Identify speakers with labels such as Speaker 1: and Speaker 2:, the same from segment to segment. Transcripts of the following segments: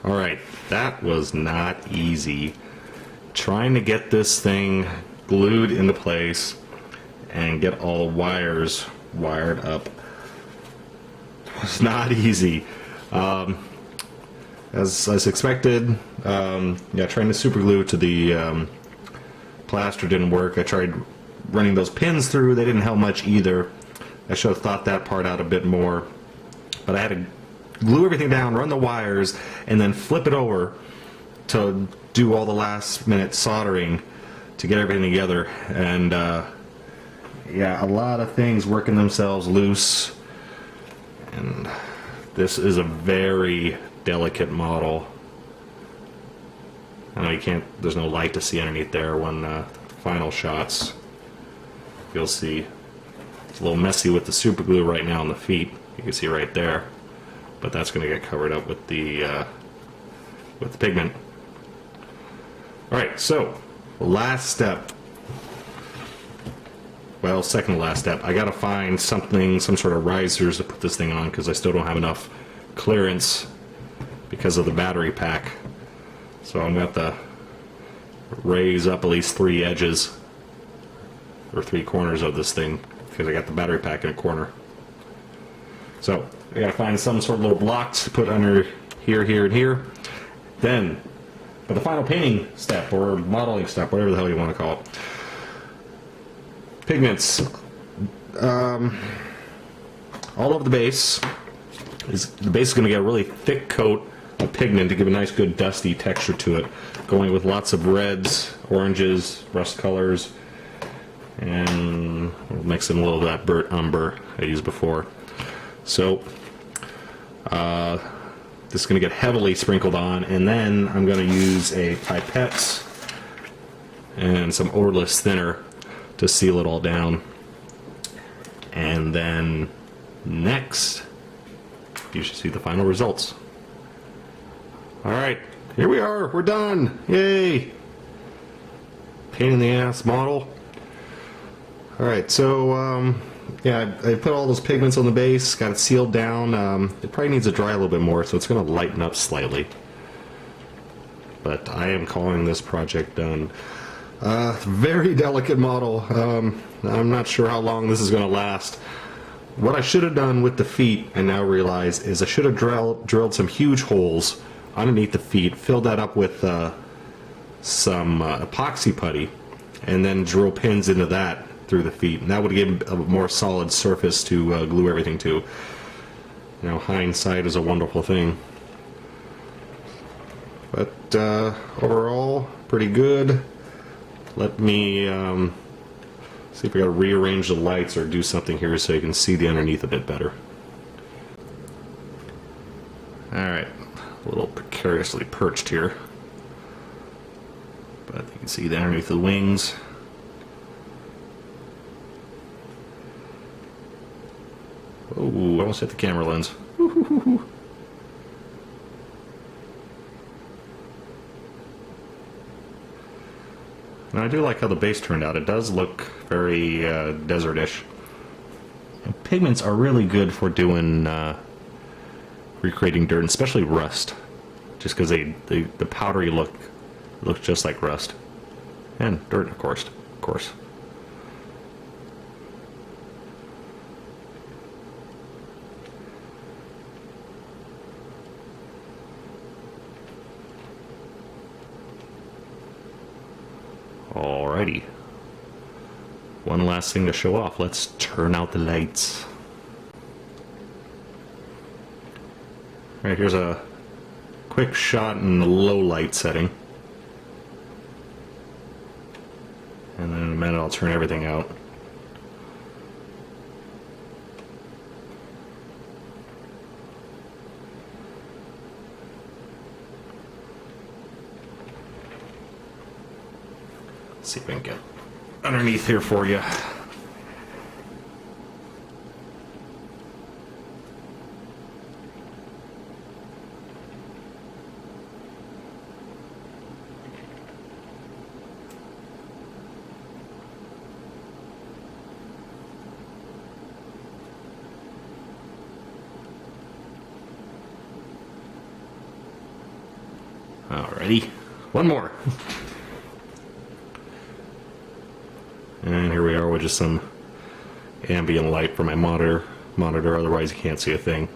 Speaker 1: Alright, that was not easy. Trying to get this thing glued into place and get all wires wired up was not easy. As expected, yeah, trying to super glue to the plaster didn't work. I tried running those pins through, they didn't help much either. I should have thought that part out a bit more. But I had to glue everything down, run the wires, and then flip it over to do all the last minute soldering to get everything together. And yeah, a lot of things working themselves loose. And this is a very delicate model. I know you can't, there's no light to see underneath there when final shots. You'll see it's a little messy with the super glue right now on the feet. You can see right there, but that's going to get covered up with the pigment. All right, so last step. Well, second to last step. I got to find something, some sort of risers to put this thing on because I still don't have enough clearance because of the battery pack. So I'm going to have to raise up at least 3 edges or 3 corners of this thing because I got the battery pack in a corner. So I got to find some sort of little blocks to put under here, here, and here. Then, for the final painting step or modeling step, whatever the hell you want to call it, pigments all over the base. The base is going to get a really thick coat of pigment to give a nice, good, dusty texture to it. Going with lots of reds, oranges, rust colors, and we'll mix in a little of that burnt umber I used before. So this is going to get heavily sprinkled on, and then I'm going to use a pipette and some odorless thinner to seal it all down. And then next, you should see the final results. Alright, here we are, we're done! Yay! Pain in the ass model. Alright, so yeah, I put all those pigments on the base, got it sealed down. It probably needs to dry a little bit more, so it's going to lighten up slightly. But I am calling this project done. Very delicate model. I'm not sure how long this is going to last. What I should have done with the feet, I now realize, is I should have drilled some huge holes underneath the feet, filled that up with some epoxy putty, and then drill pins into that through the feet, and that would give a more solid surface to glue everything to. You know, hindsight is a wonderful thing. But overall, pretty good. Let me see if I got to rearrange the lights or do something here so you can see the underneath a bit better. Alright, a little precariously perched here, but you can see the underneath the wings. Oh, I almost hit the camera lens. Now, I do like how the base turned out. It does look very desert-ish. And pigments are really good for doing recreating dirt, especially rust, just because the powdery look looks just like rust, and dirt, of course. Alrighty. One last thing to show off. Let's turn out the lights. Alright, here's a quick shot in the low light setting. And then in a minute I'll turn everything out. See if I can get underneath here for you. Alrighty, one more. And here we are with just some ambient light for my monitor, otherwise you can't see a thing.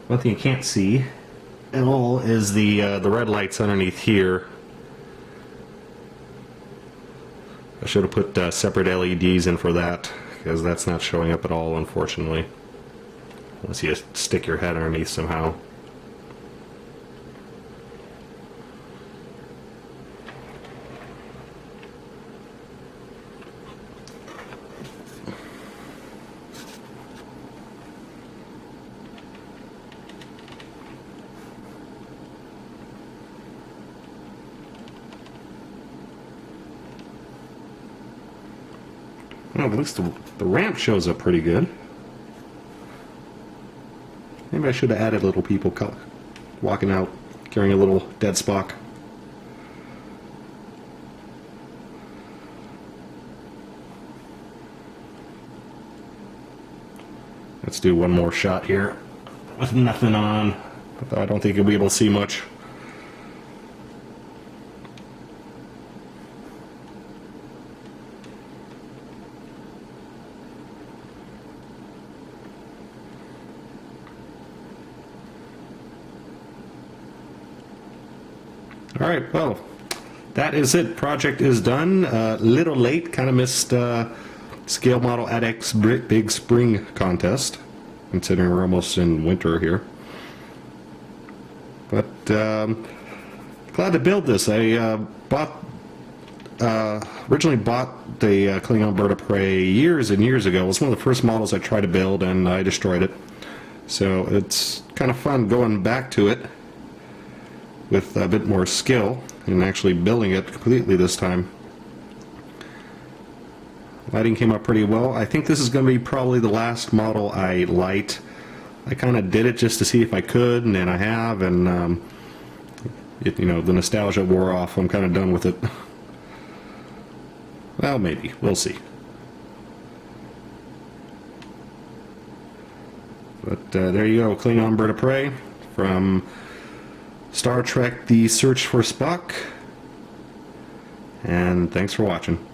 Speaker 1: One thing you can't see at all is the red lights underneath here. I should have put separate LEDs in for that, because that's not showing up at all, unfortunately. Unless you stick your head underneath somehow. Well, at least the ramp shows up pretty good. Maybe I should have added little people walking out carrying a little dead Spock. Let's do one more shot here with nothing on. I don't think you'll be able to see much. Alright, well, that is it. Project is done. Little late, kind of missed scale model ADX Big Spring contest, considering we're almost in winter here. But glad to build this. I originally bought the Klingon Bird of Prey years and years ago. It was one of the first models I tried to build, and I destroyed it. So it's kind of fun going back to it with a bit more skill and actually building it completely this time. Lighting came out pretty well. I think this is going to be probably the last model I light. I kind of did it just to see if I could, and then I have, and you know, the nostalgia wore off. I'm kind of done with it. Well, maybe. We'll see. But there you go, Klingon Bird of Prey from Star Trek: The Search for Spock. And thanks for watching.